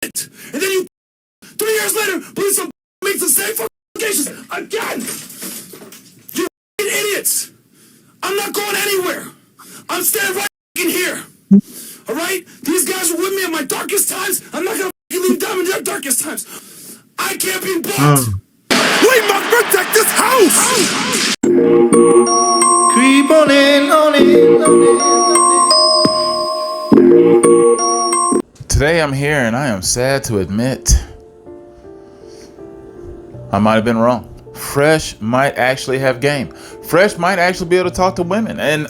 it. And then you 3 years later believe some makes the same allegations again. You idiots. I'm not going anywhere. I'm standing right here. All right? These guys were with me in my darkest times. I'm not going to leave them in their darkest times. I can't be bought. We must protect this house. Creep on in, on in, on in. Today I'm here and I am sad to admit I might have been wrong. Fresh might actually have game. Fresh might actually be able to talk to women. And,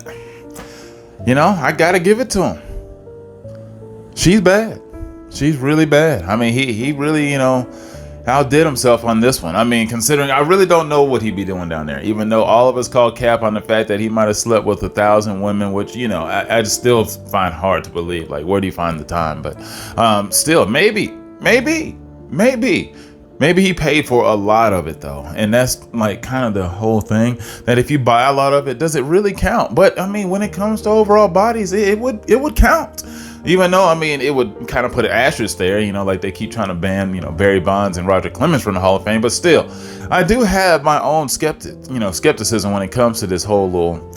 you know, I got to give it to him. She's bad. She's really bad. I mean, he really, outdid himself on this one. I mean, considering I really don't know what he'd be doing down there, even though all of us call cap on the fact that he might have slept with 1,000 women, which, I just still find hard to believe. Like, where do you find the time? But still, maybe he paid for a lot of it, though. And that's like kind of the whole thing, that if you buy a lot of it, does it really count? But I mean, when it comes to overall bodies, it would count. Even though, I mean, it would kind of put an asterisk there, like they keep trying to ban, Barry Bonds and Roger Clemens from the Hall of Fame. But still, I do have my own skepticism when it comes to this whole little,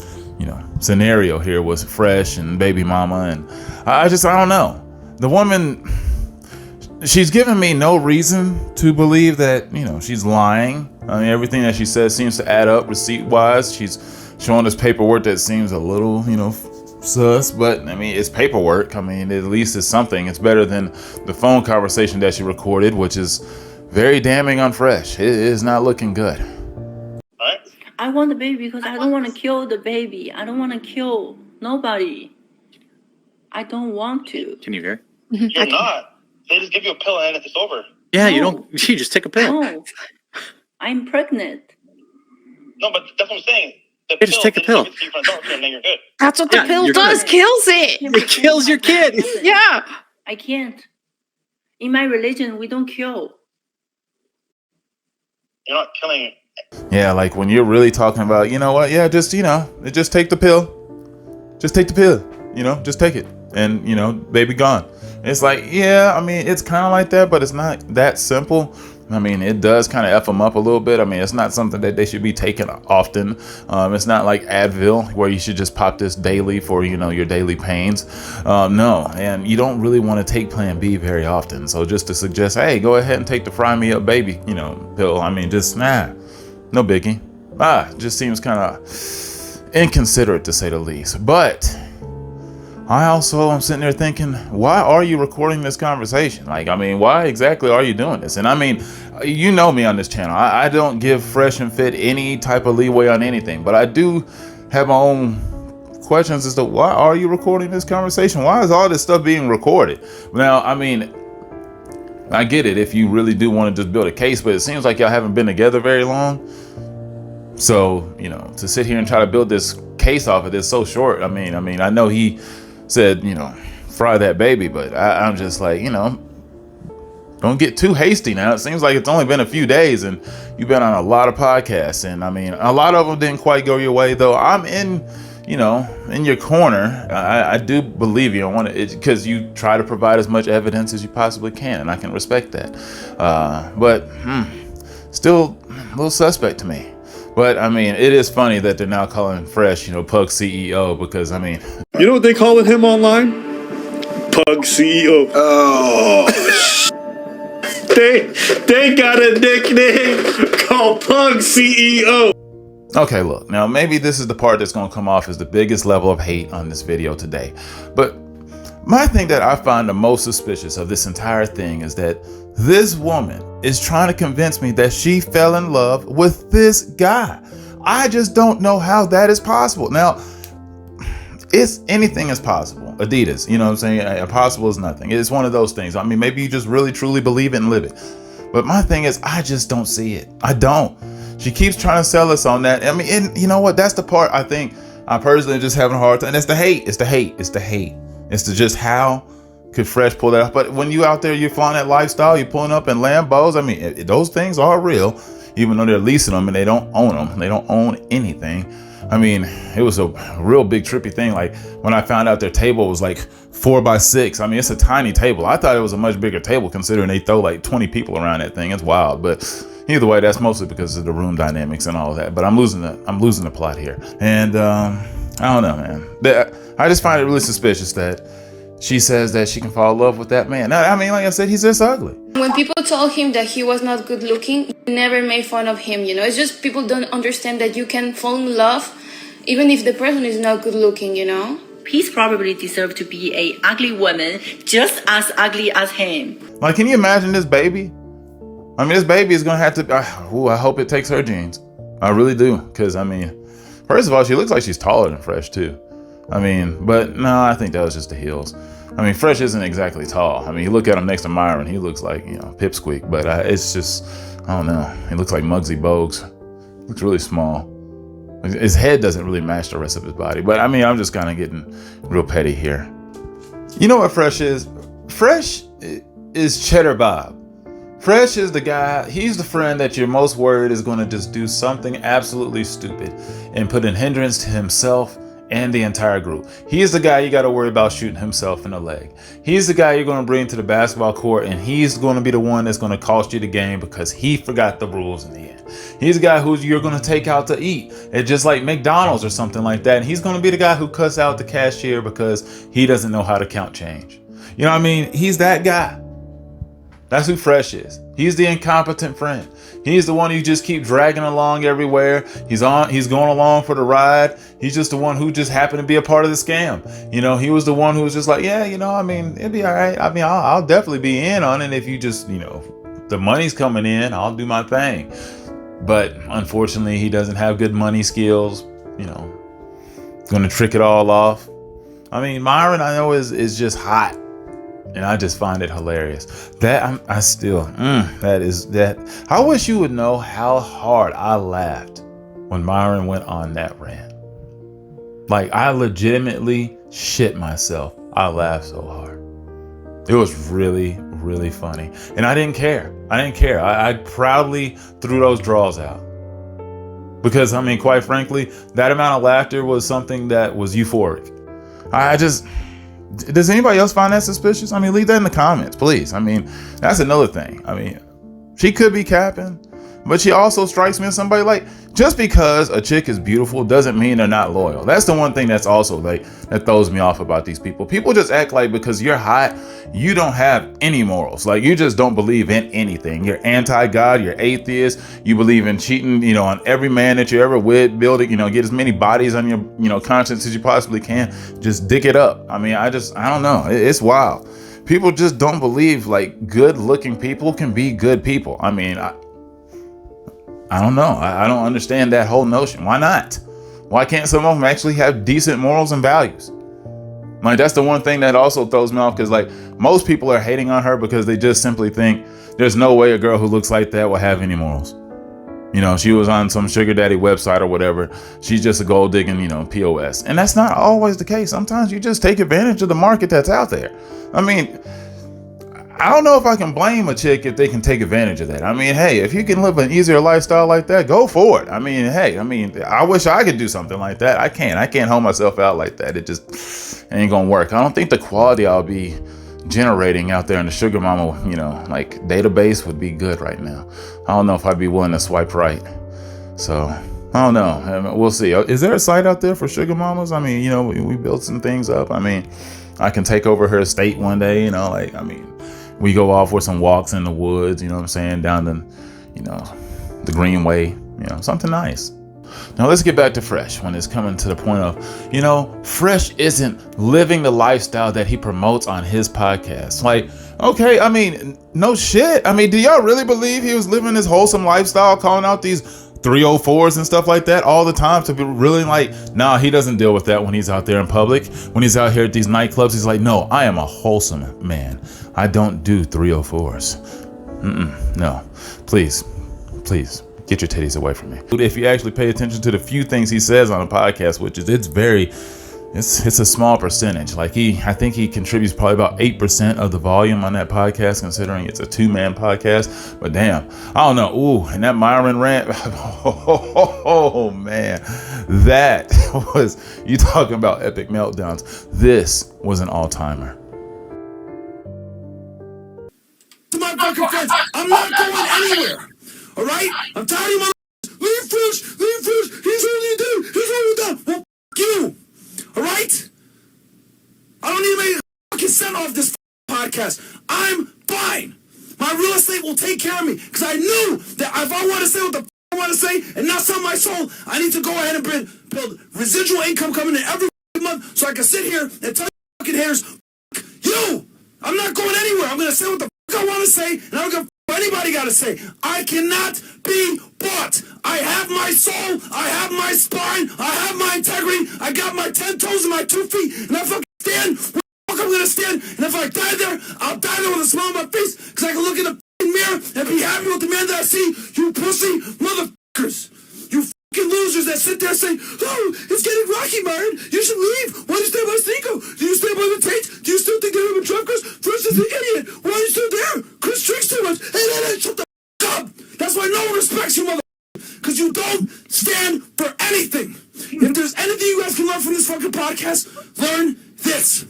scenario here with Fresh and Baby Mama. And I don't know. The woman, she's given me no reason to believe that, she's lying. I mean, everything that she says seems to add up receipt-wise. She's showing us paperwork that seems a little, sus, but I mean, it's paperwork. I mean, at least it's something. It's better than the phone conversation that she recorded, which is very damning on Fresh. It is not looking good. What? I want the baby because I don't want to kill the baby. I don't want to kill nobody. I don't want to. Can you hear? You're not. They just give you a pill and it's over. Yeah, No. You just take a pill. No, I'm pregnant. No, but that's what I'm saying. The Hey, just take a pill. give it to you from the doctor and then you're good. That's what the Yeah, pill you're does. good. Kills it. It kills your kid. Yeah. I can't. In my religion, we don't kill. You're not killing it. Yeah, like when you're really talking about, just take the pill. Just take the pill, just take it. And, baby gone. It's like, yeah, I mean, it's kind of like that, but it's not that simple. I mean, it does kind of F them up a little bit. I mean, it's not something that they should be taking often. It's not like Advil where you should just pop this daily for, your daily pains. No, and you don't really want to take Plan B very often. So just to suggest, hey, go ahead and take the Fry Me Up Baby, pill. I mean, just, no biggie. Just seems kind of inconsiderate to say the least. But I also am sitting there thinking, why are you recording this conversation? Like, I mean, why exactly are you doing this? And I mean, you know me on this channel. I don't give Fresh and Fit any type of leeway on anything, but I do have my own questions as to why are you recording this conversation? Why is all this stuff being recorded? Now, I mean, I get it if you really do want to just build a case, but it seems like y'all haven't been together very long. So, to sit here and try to build this case off of this so short, I mean, I know he said, fry that baby, but I'm just like, don't get too hasty now. It seems like it's only been a few days and you've been on a lot of podcasts, and I mean, a lot of them didn't quite go your way, though. I'm in your corner. I do believe you. I want to, because you try to provide as much evidence as you possibly can, and I can respect that. But still a little suspect to me. But I mean, it is funny that they're now calling Fresh, Pug CEO, because I mean, you know what they calling him online? Pug CEO. Oh, they got a nickname called Pug CEO. Okay, look, now maybe this is the part that's going to come off as the biggest level of hate on this video today. But my thing that I find the most suspicious of this entire thing is that this woman is trying to convince me that she fell in love with this guy. I just don't know how that is possible. Now, anything is possible. Adidas, you know what I'm saying? Impossible is nothing. It's one of those things. I mean, maybe you just really truly believe it and live it. But my thing is, I just don't see it. I don't. She keeps trying to sell us on that. I mean, and you know what? That's the part I think I personally just having a hard time. And it's the hate. It's the hate. It's the hate. It's the just how could Fresh pull that off. But when you out there, you're flying that lifestyle, you're pulling up in Lambos. I mean, those things are real, even though they're leasing them and they don't own them. They don't own anything. I mean, it was a real big trippy thing. Like when I found out their table was like 4x6. I mean, it's a tiny table. I thought it was a much bigger table considering they throw like 20 people around that thing. It's wild. But either way, that's mostly because of the room dynamics and all of that. But I'm losing the plot here. And I don't know, man. I just find it really suspicious that she says that she can fall in love with that man. I mean, like I said, he's just ugly. When people told him that he was not good looking, he never made fun of him, you know. It's just people don't understand that you can fall in love even if the person is not good looking, you know. He's probably deserved to be a ugly woman just as ugly as him. Like, can you imagine this baby? I mean, this baby is going to have to... I hope it takes her genes. I really do. Because, I mean, first of all, she looks like she's taller than Fresh, too. I mean, but no, I think that was just the heels. I mean, Fresh isn't exactly tall. I mean, you look at him next to Myron, he looks like, you know, Pipsqueak. But it's just, I don't know. He looks like Muggsy Bogues. Looks really small. His head doesn't really match the rest of his body. But I mean, I'm just kind of getting real petty here. You know what Fresh is? Fresh is Cheddar Bob. Fresh is the guy, he's the friend that you're most worried is going to just do something absolutely stupid and put a hindrance to himself and the entire group. He's the guy you got to worry about shooting himself in the leg. He's the guy you're going to bring to the basketball court, and he's going to be the one that's going to cost you the game because he forgot the rules in the end. He's the guy who you're going to take out to eat. It's just like McDonald's or something like that. And he's going to be the guy who cuts out the cashier because he doesn't know how to count change. You know what I mean? He's that guy. That's who Fresh is. He's the incompetent friend. He's the one you just keep dragging along everywhere. He's going along for the ride. He's just the one who just happened to be a part of the scam. You know, he was the one who was just like, yeah, you know, I mean, it'd be all right. I mean, I'll definitely be in on it if you just, you know, the money's coming in, I'll do my thing. But unfortunately, he doesn't have good money skills, you know, going to trick it all off. I mean, Myron, I know is just hot. And I just find it hilarious. That I wish you would know how hard I laughed when Myron went on that rant. Like, I legitimately shit myself. I laughed so hard. It was really, really funny. And I didn't care. I proudly threw those draws out. Because, I mean, quite frankly, that amount of laughter was something that was euphoric. Does anybody else find that suspicious? I mean, leave that in the comments, please. I mean, that's another thing. I mean, she could be capping, but she also strikes me as somebody like, just because a chick is beautiful doesn't mean they're not loyal. That's the one thing that's also like, that throws me off about these people. People just act like because you're hot, you don't have any morals. Like, you just don't believe in anything. You're anti-God, you're atheist, you believe in cheating, you know, on every man that you're ever with, building, you know, get as many bodies on your, you know, conscience as you possibly can. Just dick it up. I mean, I don't know. It's wild. People just don't believe like good looking people can be good people. I mean, I don't know. I don't understand that whole notion. Why not? Why can't some of them actually have decent morals and values? Like, that's the one thing that also throws me off, because like most people are hating on her because they just simply think there's no way a girl who looks like that will have any morals. You know, she was on some sugar daddy website or whatever. She's just a gold digging, you know, POS. And that's not always the case. Sometimes you just take advantage of the market that's out there. I mean, I don't know if I can blame a chick if they can take advantage of that. I mean, hey, if you can live an easier lifestyle like that, go for it. I mean, hey, I wish I could do something like that. I can't hold myself out like that. It just ain't gonna work. I don't think the quality I'll be generating out there in the sugar mama, you know, like database would be good right now. I don't know if I'd be willing to swipe right. So I don't know. We'll see. Is there a site out there for sugar mamas? I mean, you know, we built some things up. I mean, I can take over her estate one day, you know, like, I mean, we go off with some walks in the woods, you know what I'm saying, down the, you know, the Greenway, you know, something nice. Now let's get back to Fresh when it's coming to the point of, you know, Fresh isn't living the lifestyle that he promotes on his podcast. Like, okay, I mean, no shit. I mean, do y'all really believe he was living this wholesome lifestyle, calling out these 304s and stuff like that all the time, to be really like, nah, he doesn't deal with that when he's out there in public. When he's out here at these nightclubs, he's like, no, I am a wholesome man. I don't do 304s. No, please, get your titties away from me. If you actually pay attention to the few things he says on a podcast, which is, it's very it's a small percentage. Like I think he contributes probably about 8% of the volume on that podcast, considering it's a 2-man podcast. But damn, I don't know. Ooh, and that Myron rant, oh man, that was, you talking about epic meltdowns. This was an all-timer. To my fucking friends, I'm not going anywhere. All right? I'm tired of my leave Fish. He's holding you down. He's holding you down. Well, you. All right? I don't need to make a fucking cent off this podcast. I'm fine. My real estate will take care of me, because I knew that if I want to say what the I want to say and not sell my soul, I need to go ahead and build residual income coming in every month, so I can sit here and tell you fucking haters, you. I'm not going anywhere. I'm going to say what the I want to say, and I don't give a anybody got to say. I cannot be bought. I have my soul. I have my spine. I have my integrity. I got my 10 toes and my 2 feet, and I fucking stand where the fuck I'm going to stand. And if I die there, I'll die there with a smile on my face, because I can look in the mirror and be happy with the man that I see. You pussy motherfuckers. You fucking losers that sit there saying, oh, it's getting rocky, Myron. You should leave. Why do you stay by Stinko? Do you stay by the Tate? Do you still think they're even Trump? Chris is an idiot. Why are you still there? Chris drinks too much. Hey, shut the fuck up. That's why no one respects you, motherfucker. Because you don't stand for anything. If there's anything you guys can learn from this fucking podcast, learn this.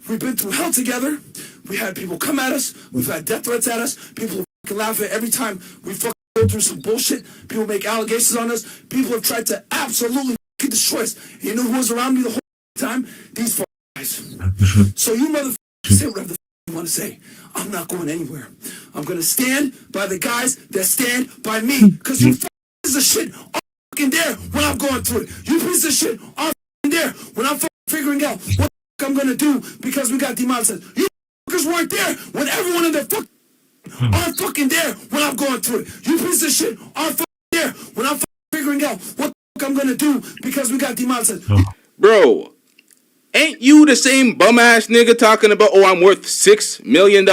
We've been through hell together. We had people come at us. We've had death threats at us. People fucking laugh at every time we fucking go through some bullshit. People make allegations on us. People have tried to absolutely fucking destroy us. And you know who was around me the whole time? These fucking guys. So you motherfuckers say whatever the fuck you want to say. I'm not going anywhere. I'm going to stand by the guys that stand by me. Because you fucking pieces of shit are fucking there when I'm going through it. You pieces of shit are fucking there when I'm fucking figuring out what the fuck I'm going to do because we got demonetized. You fuckers weren't there when everyone in their fucking aren't fucking there when I'm going through it. You pieces of shit aren't fucking there when I'm fucking figuring out what the fuck I'm going to do because we got demonetized. Bro, ain't you the same bum ass nigga talking about, oh, I'm worth $6 million?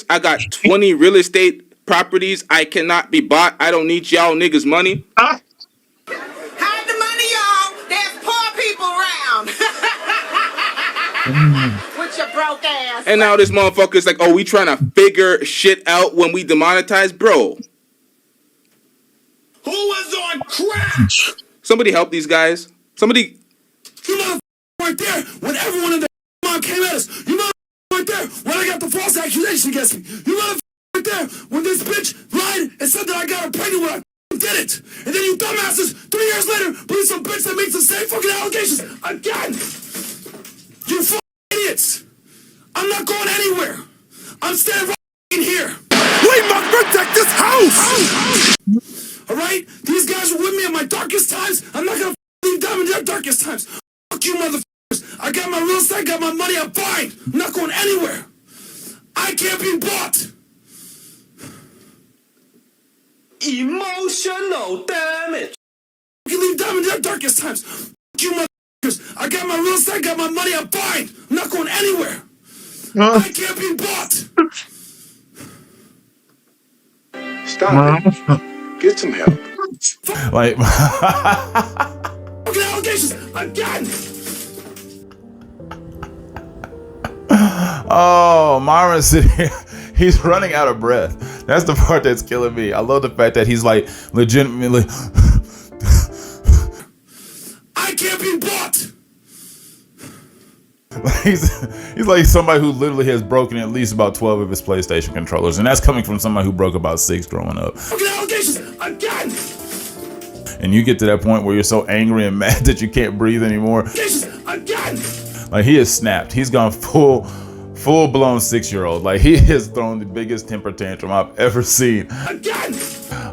I got 20 real estate properties. I cannot be bought. I don't need y'all niggas' money. Hide the money, y'all. There's poor people around. With your broke ass. And now this motherfucker's like, oh, we trying to figure shit out when we demonetize? Bro. Who was on crack? Somebody help these guys. Somebody. You motherfuckers weren't there when everyone in the mom came at us. You motherfuckers weren't there when I got the false accusation against me. You motherfuckers weren't there when this bitch lied and said that I got her pregnant when I did it. And then you dumbasses, 3 years later, believe some bitch that makes the same fucking allegations again. You fucking idiots. I'm not going anywhere. I'm standing right in here. We must protect this house. All right? These guys were with me in my darkest times. I'm not going to leave them in their darkest times. Fuck you, motherfuckers. I got my real estate, I got my money, I'm fine. I'm not going anywhere. I can't be bought. Emotional damage. You can leave them in their darkest times. Fuck you, motherfuckers. I got my real estate, I got my money, I'm fine. I'm not going anywhere. I can't be bought. Stop it. Get some help. Like, Fucking allegations again. oh, Myron's sitting here. He's running out of breath. That's the part that's killing me. I love the fact that he's like legitimately. I can't be bought. He's like somebody who literally has broken at least about 12 of his PlayStation controllers, and that's coming from somebody who broke about 6 growing up. Fucking allegations again. And you get to that point where you're so angry and mad that you can't breathe anymore. Allegations again. Like, he has snapped. He's gone full blown 6-year-old. Like, he has thrown the biggest temper tantrum I've ever seen again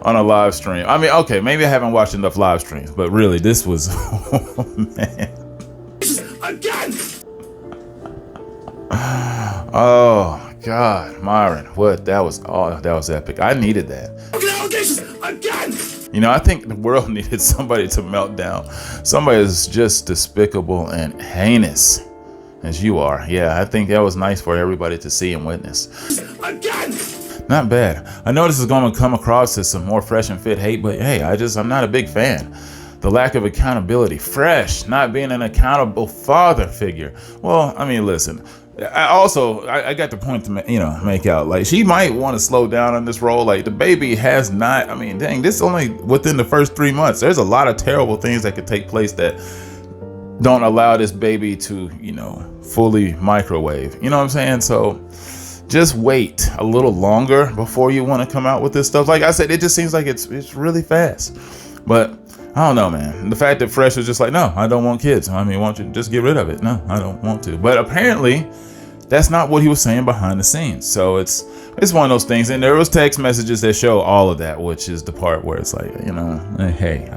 on a live stream. I mean, okay, maybe I haven't watched enough live streams, but really, this was, oh, man. Again. Oh God, Myron, what? That was epic. I needed that. Fucking allegations again. You know, I think the world needed somebody to melt down. Somebody as just despicable and heinous as you are. Yeah, I think that was nice for everybody to see and witness. Again. Not bad. I know this is going to come across as some more fresh and fit hate, but hey, I'm not a big fan. the lack of accountability. Fresh, not being an accountable father figure. Well, I mean, listen. I got the point to make out. Like, she might want to slow down on this role. Like, the baby has not. I mean, dang, this is only within the first 3 months. There's a lot of terrible things that could take place that don't allow this baby to, fully microwave. You know what I'm saying? So just wait a little longer before you want to come out with this stuff. Like I said, it just seems like it's really fast. But I don't know, man. The fact that Fresh was just like, no, I don't want kids. I mean, why don't you just get rid of it? No, I don't want to. But apparently that's not what he was saying behind the scenes. So it's one of those things. And there was text messages that show all of that, which is the part where it's like, hey,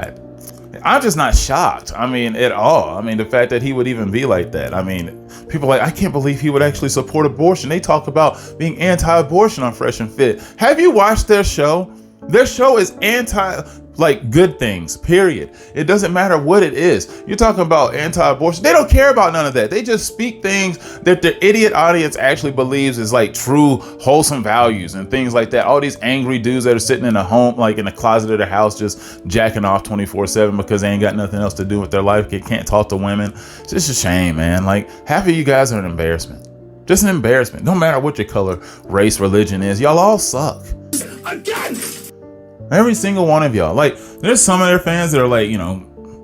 I'm just not shocked. I mean, at all. I mean, the fact that he would even be like that. I mean, people are like, I can't believe he would actually support abortion. They talk about being anti-abortion on Fresh and Fit. Have you watched their show? Their show is good things, period. It doesn't matter what it is. You're talking about anti-abortion. They don't care about none of that. They just speak things that the idiot audience actually believes is like true, wholesome values and things like that. All these angry dudes that are sitting in a home, like in the closet of their house, just jacking off 24/7 because they ain't got nothing else to do with their life. They can't talk to women. It's just a shame, man. Like, half of you guys are an embarrassment. Just an embarrassment. No matter what your color, race, religion is, y'all all suck. Again! Every single one of y'all. Like, there's some of their fans that are like,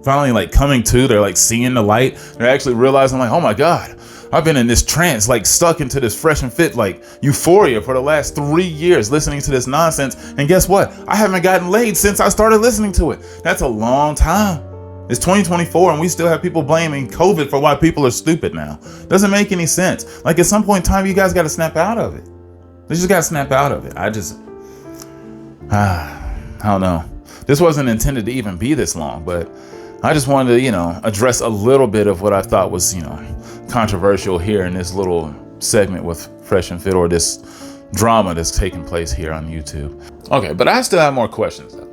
finally like coming to, they're like seeing the light. They're actually realizing like, oh my God, I've been in this trance, like stuck into this Fresh and Fit, like euphoria for the last 3 years listening to this nonsense. And guess what? I haven't gotten laid since I started listening to it. That's a long time. It's 2024 and we still have people blaming COVID for why people are stupid now. Doesn't make any sense. Like, at some point in time, you guys got to snap out of it. You just got to snap out of it. I don't know. This wasn't intended to even be this long, but I just wanted to, address a little bit of what I thought was, controversial here in this little segment with Fresh and Fit, or this drama that's taking place here on YouTube. Okay, but I still have more questions though.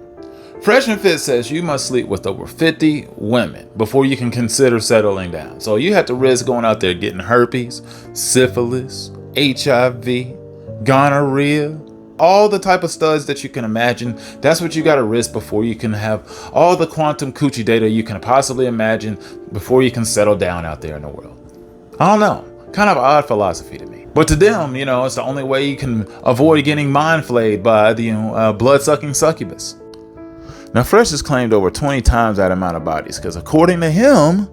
Fresh and Fit says you must sleep with over 50 women before you can consider settling down. So you have to risk going out there getting herpes, syphilis, HIV, gonorrhea, all the type of studs that you can imagine. That's what you got to risk before you can have all the quantum coochie data you can possibly imagine before you can settle down out there in the world. I don't know. Kind of odd philosophy to me. But to them, it's the only way you can avoid getting mind flayed by the blood-sucking succubus. Now, Fresh has claimed over 20 times that amount of bodies because according to him,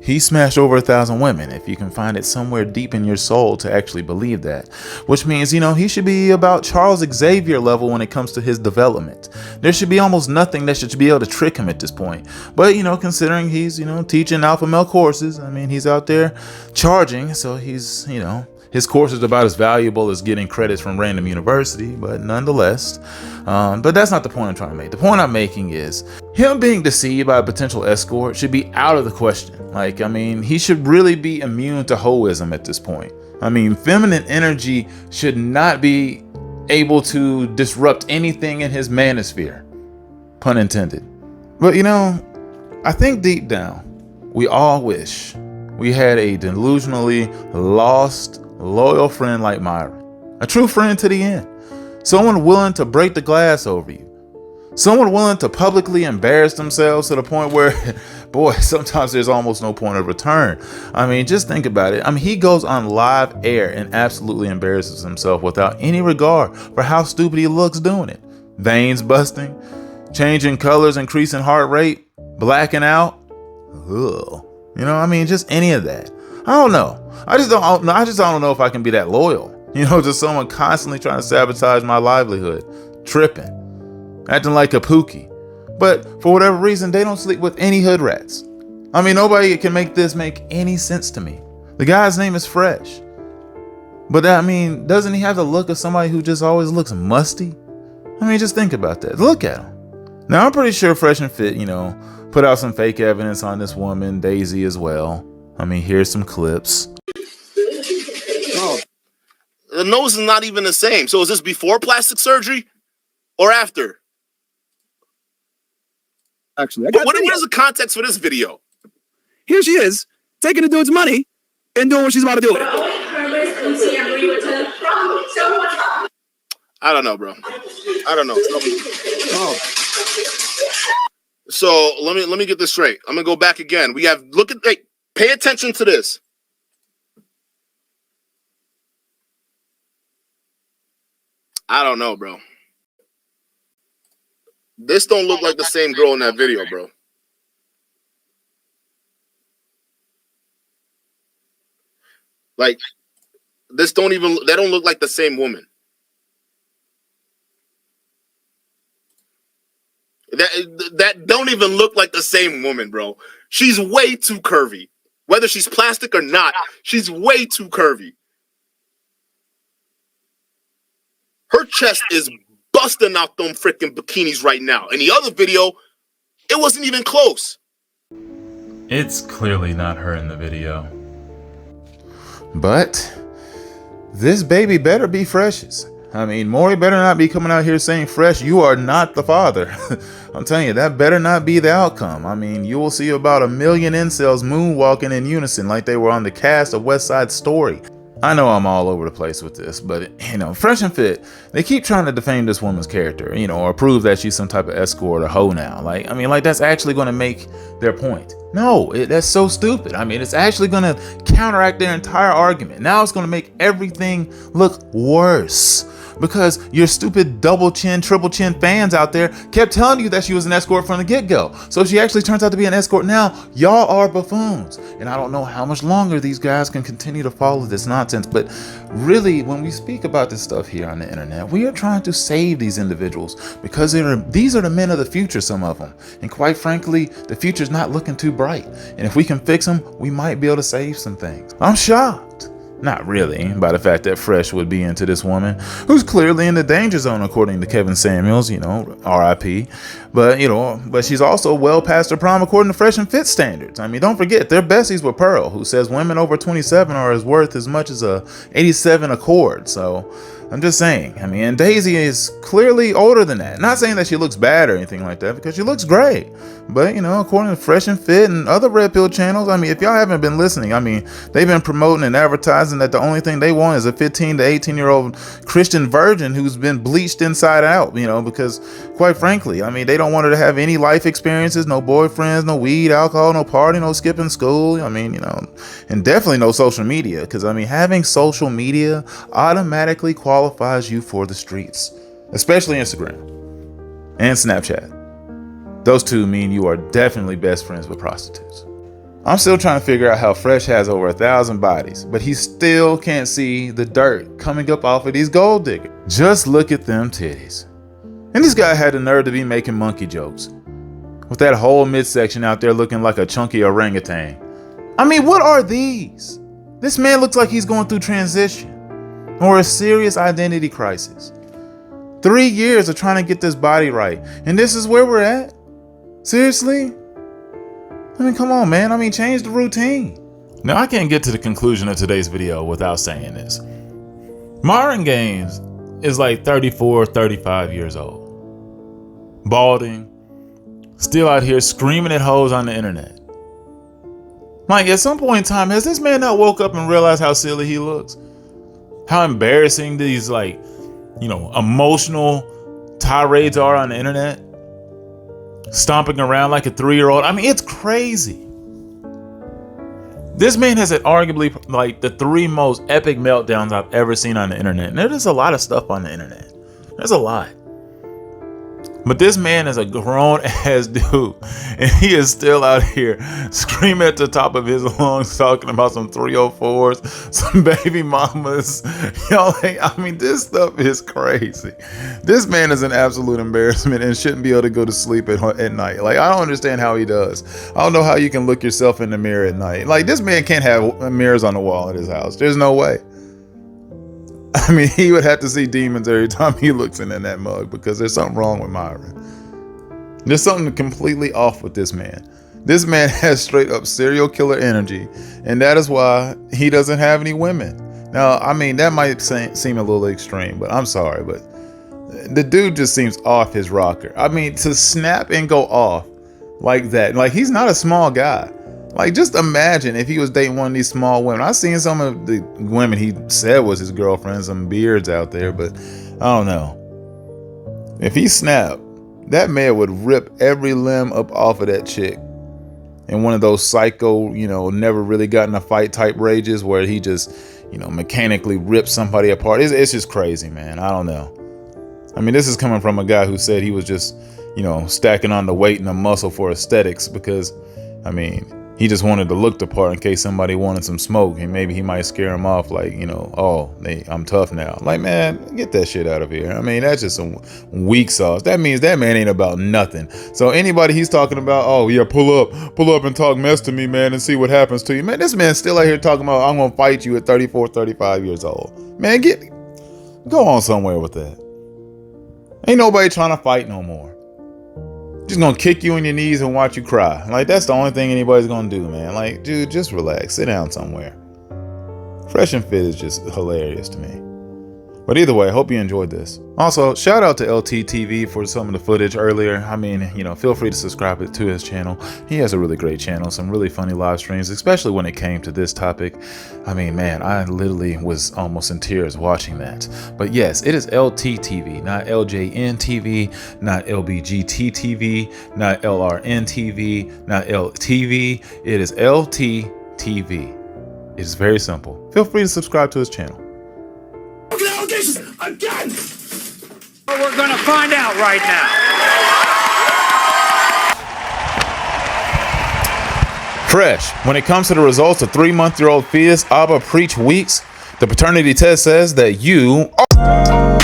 he smashed over 1,000 women, if you can find it somewhere deep in your soul to actually believe that. Which means, he should be about Charles Xavier level when it comes to his development. There should be almost nothing that should be able to trick him at this point. But, considering he's, teaching alpha male courses, I mean, he's out there charging, so he's, his course is about as valuable as getting credits from Random University, but nonetheless. But that's not the point I'm trying to make. The point I'm making is him being deceived by a potential escort should be out of the question. Like, I mean, he should really be immune to hoism at this point. I mean, feminine energy should not be able to disrupt anything in his manosphere. Pun intended. But, I think deep down, we all wish we had a delusionally lost, loyal friend like Myron. A true friend to the end. Someone willing to break the glass over you. Someone willing to publicly embarrass themselves to the point where, boy, sometimes there's almost no point of return. I mean, just think about it. I mean, he goes on live air and absolutely embarrasses himself without any regard for how stupid he looks doing it. Veins busting, changing colors, increasing heart rate, blacking out. Ugh. Just any of that. I don't know. I just don't know if I can be that loyal. To someone constantly trying to sabotage my livelihood, tripping, acting like a pookie. But for whatever reason, they don't sleep with any hood rats. I mean, nobody can make this make any sense to me. The guy's name is Fresh. But doesn't he have the look of somebody who just always looks musty? Just think about that. Look at him. Now, I'm pretty sure Fresh and Fit, put out some fake evidence on this woman, Daisy, as well. Here's some clips. Oh, the nose is not even the same. So is this before plastic surgery or after? Actually, what is the context for this video? Here she is, taking the dude's money and doing what she's about to do with it. I don't know, bro. I don't know. Oh. So let me get this straight. I'm gonna go back again. We have pay attention to this. I don't know, bro. This don't look like the same girl in that video, bro. Like, they don't look like the same woman. That don't even look like the same woman, bro. She's way too curvy. Whether she's plastic or not, she's way too curvy. Her chest is busting out them freaking bikinis right now. In the other video, it wasn't even close. It's clearly not her in the video. But this baby better be Fresh's. I mean, Maury better not be coming out here saying, Fresh, you are not the father. I'm telling you, that better not be the outcome. I mean, you will see about 1 million incels moonwalking in unison like they were on the cast of West Side Story. I know I'm all over the place with this, but, Fresh and Fit, they keep trying to defame this woman's character, or prove that she's some type of escort or hoe now. Like, that's actually going to make their point. No, that's so stupid. It's actually going to counteract their entire argument. Now it's going to make everything look worse. Because your stupid double chin, triple chin fans out there kept telling you that she was an escort from the get-go. So she actually turns out to be an escort now. Y'all are buffoons. And I don't know how much longer these guys can continue to follow this nonsense. But really, when we speak about this stuff here on the internet, we are trying to save these individuals because these are the men of the future, some of them. And quite frankly, the future's not looking too bright. And if we can fix them, we might be able to save some things. I'm shocked. Not really, by the fact that Fresh would be into this woman, who's clearly in the danger zone, according to Kevin Samuels, R.I.P. But she's also well past her prime, according to Fresh and Fit standards. Don't forget, they're besties with Pearl, who says women over 27 are worth as much as a 87 Accord. So I'm just saying, and Daisy is clearly older than that. Not saying that she looks bad or anything like that, because she looks great. But, according to Fresh and Fit and other Red Pill channels, if y'all haven't been listening, they've been promoting and advertising that the only thing they want is a 15 to 18-year-old Christian virgin who's been bleached inside out, because quite frankly, they don't want her to have any life experiences, no boyfriends, no weed, alcohol, no party, no skipping school, and definitely no social media, because, having social media automatically qualifies you for the streets, especially Instagram and Snapchat. Those two mean you are definitely best friends with prostitutes. I'm still trying to figure out how Fresh has over 1,000 bodies, but he still can't see the dirt coming up off of these gold diggers. Just look at them titties. And this guy had the nerve to be making monkey jokes, with that whole midsection out there looking like a chunky orangutan. What are these? This man looks like he's going through transition or a serious identity crisis. 3 years of trying to get this body right, and this is where we're at? Seriously? Come on, man. Change the routine. Now, I can't get to the conclusion of today's video without saying this. Myron Gaines is like 34, 35 years old. Balding. Still out here screaming at hoes on the internet. At some point in time, has this man not woke up and realized how silly he looks? How embarrassing these, emotional tirades are on the internet? Stomping around like a 3-year-old. It's crazy. This man has arguably the 3 most epic meltdowns I've ever seen on the internet. And there's a lot of stuff on the internet. There's a lot. But this man is a grown ass dude, and he is still out here screaming at the top of his lungs, talking about some 304s, some baby mamas. This stuff is crazy. This man is an absolute embarrassment and shouldn't be able to go to sleep at night. I don't understand how he does. I don't know how you can look yourself in the mirror at night. This man can't have mirrors on the wall at his house. There's no way. He would have to see demons every time he looks in that mug, because there's something wrong with Myron. There's something completely off with this man. This man has straight up serial killer energy, and that is why he doesn't have any women. Now, that might seem a little extreme, but I'm sorry, but the dude just seems off his rocker. To snap and go off like that, he's not a small guy. Just imagine if he was dating one of these small women. I've seen some of the women he said was his girlfriend, some beards out there, but I don't know. If he snapped, that man would rip every limb up off of that chick. In one of those psycho, never really got in a fight type rages where he just, mechanically rips somebody apart. It's just crazy, man. I don't know. I mean, this is coming from a guy who said he was just, stacking on the weight and the muscle for aesthetics because, I mean, he just wanted to look the part in case somebody wanted some smoke and maybe he might scare him off like, I'm tough now. Like, man, get that shit out of here. I mean, that's just some weak sauce. That means that man ain't about nothing. So anybody he's talking about, pull up and talk mess to me, man, and see what happens to you. Man, this man's still out here talking about, I'm going to fight you at 34, 35 years old. Man, go on somewhere with that. Ain't nobody trying to fight no more. Just gonna kick you in your knees and watch you cry. Like, that's the only thing anybody's gonna do, man. Like, dude, just relax. Sit down somewhere. Fresh and Fit is just hilarious to me. But either way, I hope you enjoyed this. Also, shout out to LTTV for some of the footage earlier. I mean, feel free to subscribe to his channel. He has a really great channel, some really funny live streams, especially when it came to this topic. I mean, man, I literally was almost in tears watching that. But yes, it is LTTV, not LJNTV, not LBGTTV, not LRNTV, not LTV. It is LTTV. It is very simple. Feel free to subscribe to his channel. Allegations again. We're gonna find out right now. Fresh. When it comes to the results of 3-month-old fetus, Abba preach weeks. The paternity test says that you are